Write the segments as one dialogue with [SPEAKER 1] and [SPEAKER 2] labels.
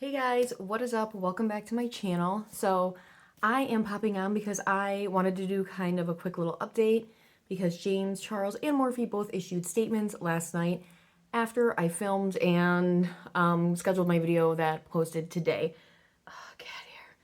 [SPEAKER 1] Hey guys, what is up? Welcome back to my channel. So I am popping on because I wanted to do kind of a quick little update because James, Charles, and Morphe both issued statements last night after I filmed and scheduled my video that posted today. Oh, get out of here.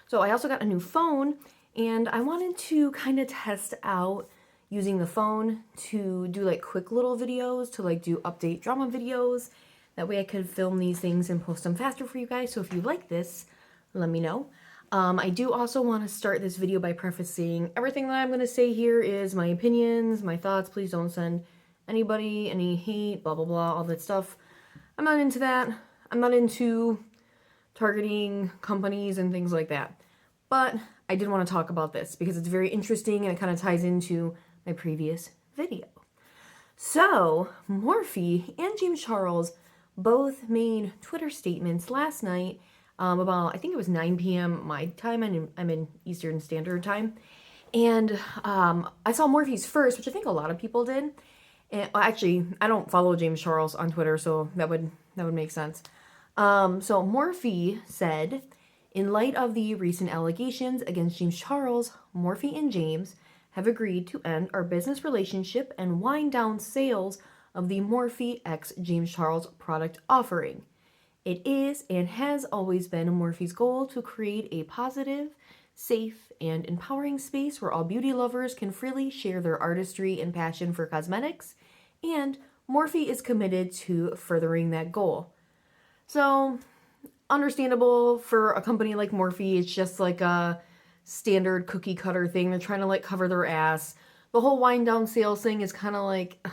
[SPEAKER 1] So I also got a new phone and I wanted to kind of test out using the phone to do like quick little videos, to like do update drama videos. That way I could film these things and post them faster for you guys. So if you like this, let me know. I do also want to start this video by prefacing everything that I'm going to say here is my opinions, my thoughts. Please don't send anybody any hate, blah, blah, blah, all that stuff. I'm not into that. I'm not into targeting companies and things like that. But I did want to talk about this because it's very interesting and it kind of ties into my previous video. So, Morphe and James Charles both made Twitter statements last night about, I think it was 9 p.m. my time, I'm in Eastern Standard Time. And I saw Morphe's first, which I think a lot of people did. And well, actually, I don't follow James Charles on Twitter, so that would make sense. So Morphe said, in light of the recent allegations against James Charles, Morphe and James have agreed to end our business relationship and wind down sales of the Morphe x James Charles product offering. It is and has always been Morphe's goal to create a positive, safe, and empowering space where all beauty lovers can freely share their artistry and passion for cosmetics, and Morphe is committed to furthering that goal. So, understandable for a company like Morphe, it's just like a standard cookie cutter thing. They're trying to like cover their ass. The whole wind down sales thing is kind of like,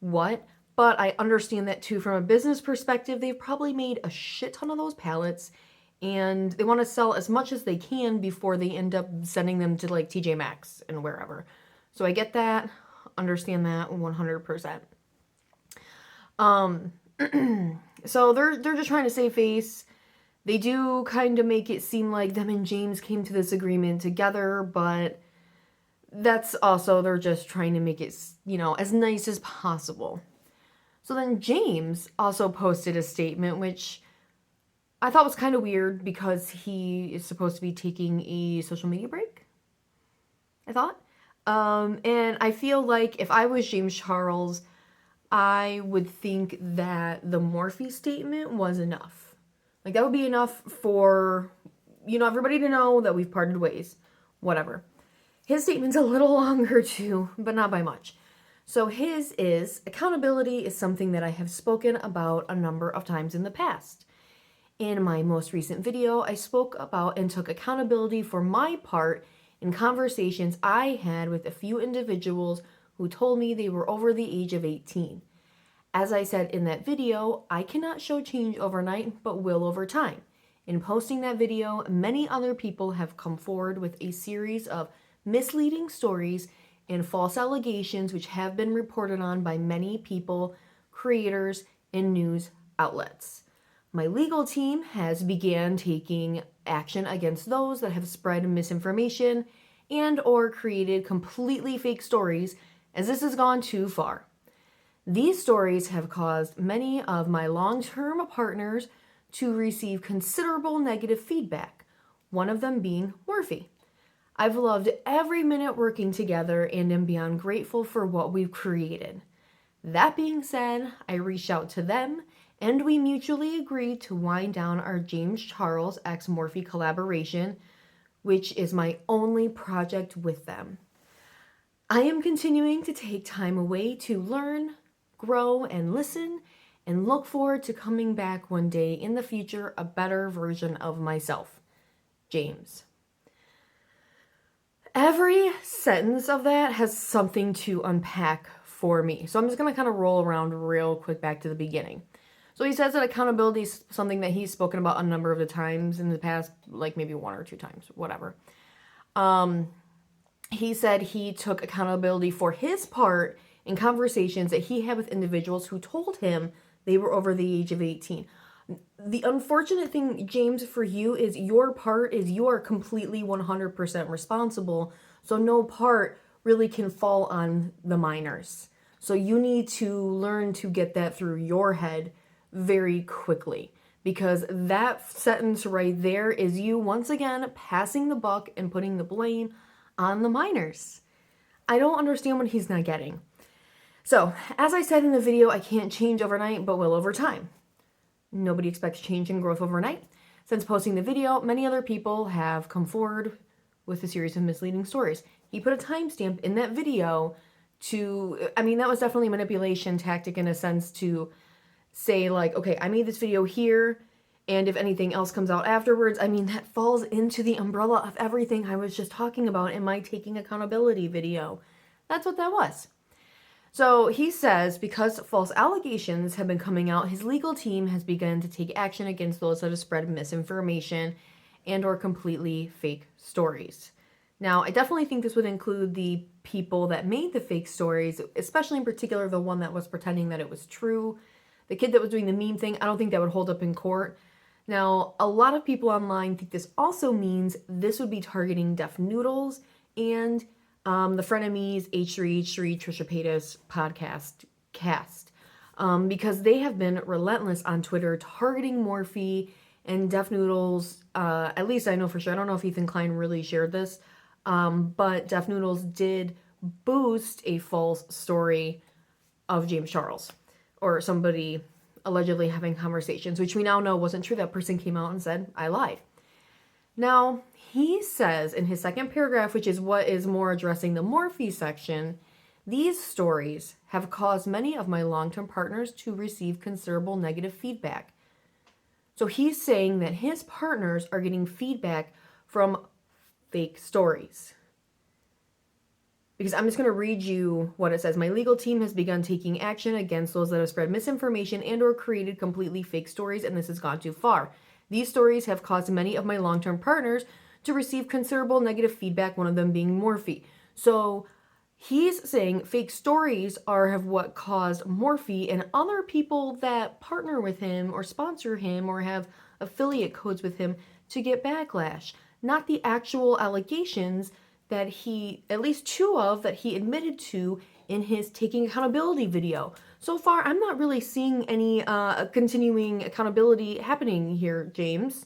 [SPEAKER 1] what? But I understand that too from a business perspective. They've probably made a shit ton of those palettes and they want to sell as much as they can before they end up sending them to like TJ Maxx and wherever. So I get that, understand that 100%. So they're just trying to save face. They do kind of make it seem like them and James came to this agreement together, but that's also, they're just trying to make it, you know, as nice as possible. So then James also posted a statement, which I thought was kind of weird because he is supposed to be taking a social media break, I thought. And I feel like if I was James Charles, I would think that the Morphe statement was enough. Like, that would be enough for, you know, everybody to know that we've parted ways. Whatever. His statement's a little longer too, but not by much. So his is, accountability is something that I have spoken about a number of times in the past. In my most recent video, I spoke about and took accountability for my part in conversations I had with a few individuals who told me they were over the age of 18. As I said in that video, I cannot show change overnight, but will over time. In posting that video, many other people have come forward with a series of misleading stories and false allegations which have been reported on by many people, creators, and news outlets. My legal team has began taking action against those that have spread misinformation and or created completely fake stories, as this has gone too far. These stories have caused many of my long-term partners to receive considerable negative feedback, one of them being Morphe. I've loved every minute working together and am beyond grateful for what we've created. That being said, I reached out to them and we mutually agreed to wind down our James Charles x Morphe collaboration, which is my only project with them. I am continuing to take time away to learn, grow, and listen, and look forward to coming back one day in the future a better version of myself. James. Every sentence of that has something to unpack for me. So I'm just going to kind of roll around real quick back to the beginning. So he says that accountability is something that he's spoken about a number of the times in the past, like maybe one or two times, whatever. He said he took accountability for his part in conversations that he had with individuals who told him they were over the age of 18. The unfortunate thing, James, for you is your part is you are completely 100% responsible. So no part really can fall on the minors. So you need to learn to get that through your head very quickly because that sentence right there is you once again passing the buck and putting the blame on the minors. I don't understand what he's not getting. So, as I said in the video, I can't change overnight, but will over time. Nobody expects change and growth overnight. Since posting the video, many other people have come forward with a series of misleading stories. He put a timestamp in that video that was definitely a manipulation tactic in a sense to say like, okay, I made this video here, and if anything else comes out afterwards, that falls into the umbrella of everything I was just talking about in my taking accountability video. That's what that was. So he says because false allegations have been coming out, his legal team has begun to take action against those that have spread misinformation and or completely fake stories. Now, I definitely think this would include the people that made the fake stories, especially in particular the one that was pretending that it was true. The kid that was doing the meme thing, I don't think that would hold up in court. Now, a lot of people online think this also means this would be targeting Deaf Noodles and the Frenemies, H3H3, Trisha Paytas podcast cast. Because they have been relentless on Twitter targeting Morphe and Deaf Noodles. At least I know for sure. I don't know if Ethan Klein really shared this. But Deaf Noodles did boost a false story of James Charles or somebody allegedly having conversations, which we now know wasn't true. That person came out and said, I lied. Now, he says in his second paragraph, which is what is more addressing the Morphe section, these stories have caused many of my long-term partners to receive considerable negative feedback. So he's saying that his partners are getting feedback from fake stories. Because I'm just going to read you what it says. My legal team has begun taking action against those that have spread misinformation and or created completely fake stories, and this has gone too far. These stories have caused many of my long-term partners to receive considerable negative feedback, one of them being Morphe. So he's saying fake stories have what caused Morphe and other people that partner with him or sponsor him or have affiliate codes with him to get backlash. Not the actual allegations that he, at least two of, that he admitted to in his taking accountability video. So far, I'm not really seeing any continuing accountability happening here, James.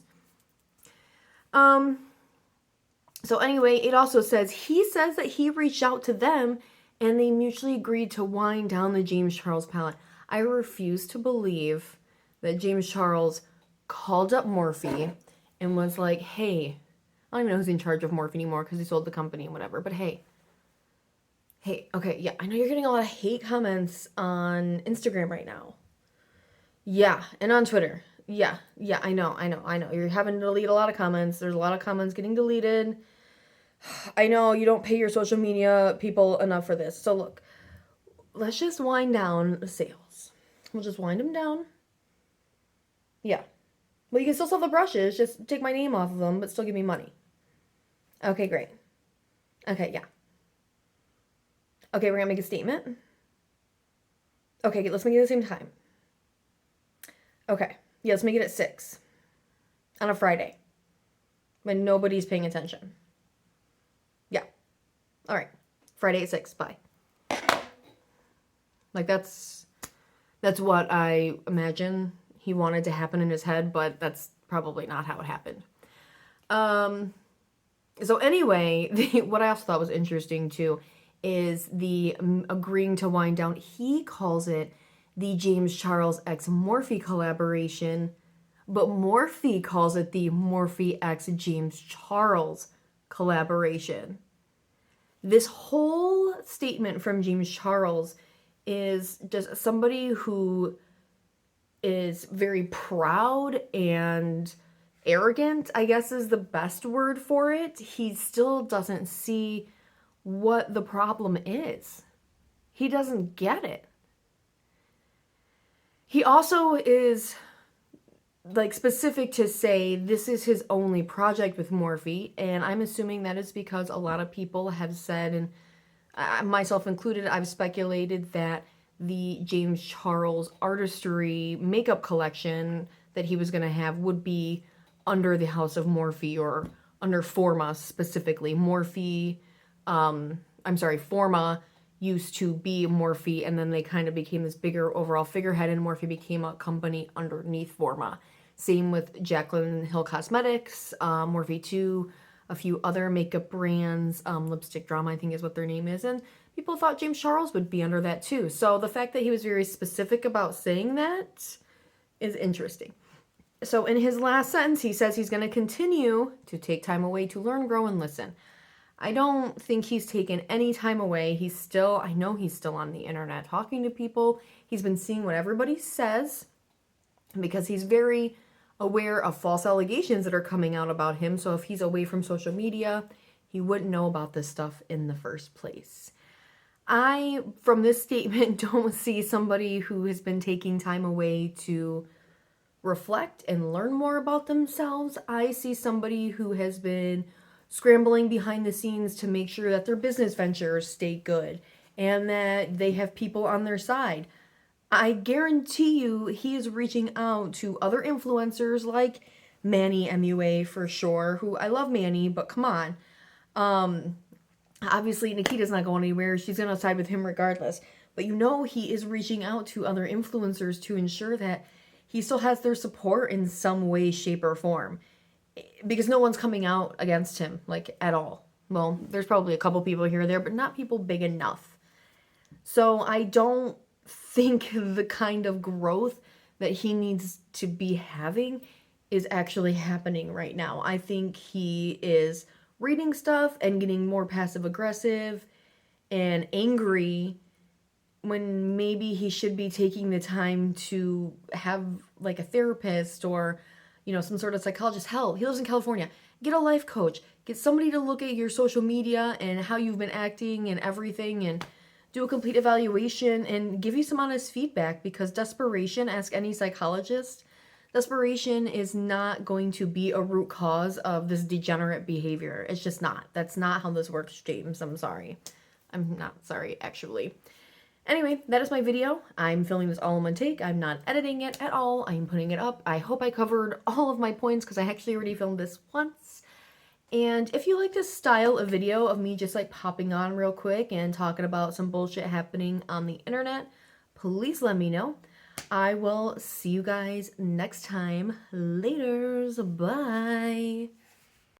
[SPEAKER 1] So anyway, it also says, he says that he reached out to them and they mutually agreed to wind down the James Charles palette. I refuse to believe that James Charles called up Morphe and was like, hey, I don't even know who's in charge of Morphe anymore because he sold the company and whatever, but hey, okay, yeah, I know you're getting a lot of hate comments on Instagram right now. Yeah, and on Twitter. Yeah, I know. You're having to delete a lot of comments. There's a lot of comments getting deleted. I know you don't pay your social media people enough for this. So look, let's just wind down the sales. We'll just wind them down. Yeah. Well, you can still sell the brushes. Just take my name off of them, but still give me money. Okay, great. Okay, yeah. Okay, we're going to make a statement. Okay, let's make it at the same time. Okay. Yeah, let's make it at 6. On a Friday. When nobody's paying attention. Yeah. All right. Friday at 6. Bye. Like, that's what I imagine he wanted to happen in his head, but that's probably not how it happened. So anyway, what I also thought was interesting, too, is the agreeing to wind down. He calls it the James Charles x Morphe collaboration, but Morphe calls it the Morphe x James Charles collaboration. This whole statement from James Charles is just somebody who is very proud and arrogant, I guess is the best word for it. He still doesn't see what the problem is. He doesn't get it. He also is like specific to say this is his only project with Morphe, and I'm assuming that is because a lot of people have said, and myself included, I've speculated that the James Charles artistry makeup collection that he was going to have would be under the house of Morphe or under Forma specifically. Forma used to be Morphe, and then they kind of became this bigger overall figurehead, and Morphe became a company underneath Forma. Same with Jaclyn Hill Cosmetics, Morphe 2, a few other makeup brands, Lipstick Drama, I think is what their name is, and people thought James Charles would be under that too. So the fact that he was very specific about saying that is interesting. So in his last sentence, he says he's going to continue to take time away to learn, grow, and listen. I don't think he's taken any time away. I know he's still on the internet talking to people. He's been seeing what everybody says because he's very aware of false allegations that are coming out about him. So if he's away from social media, he wouldn't know about this stuff in the first place. I, from this statement, don't see somebody who has been taking time away to reflect and learn more about themselves. I see somebody who has been scrambling behind the scenes to make sure that their business ventures stay good and that they have people on their side. I guarantee you he is reaching out to other influencers like Manny MUA for sure, who I love Manny, but come on. Obviously Nikita's not going anywhere. She's going to side with him regardless. But you know he is reaching out to other influencers to ensure that he still has their support in some way, shape, or form. Because no one's coming out against him, like, at all. Well, there's probably a couple people here or there, but not people big enough. So I don't think the kind of growth that he needs to be having is actually happening right now. I think he is reading stuff and getting more passive-aggressive and angry when maybe he should be taking the time to have, like, a therapist or, you know, some sort of psychologist. Hell, he lives in California. Get a life coach. Get somebody to look at your social media and how you've been acting and everything and do a complete evaluation and give you some honest feedback, because desperation, ask any psychologist, desperation is not going to be a root cause of this degenerate behavior. It's just not. That's not how this works, James. I'm sorry. I'm not sorry, actually. Anyway, that is my video. I'm filming this all in one take. I'm not editing it at all. I'm putting it up. I hope I covered all of my points because I actually already filmed this once. And if you like this style of video of me just like popping on real quick and talking about some bullshit happening on the internet, please let me know. I will see you guys next time. Laters. Bye.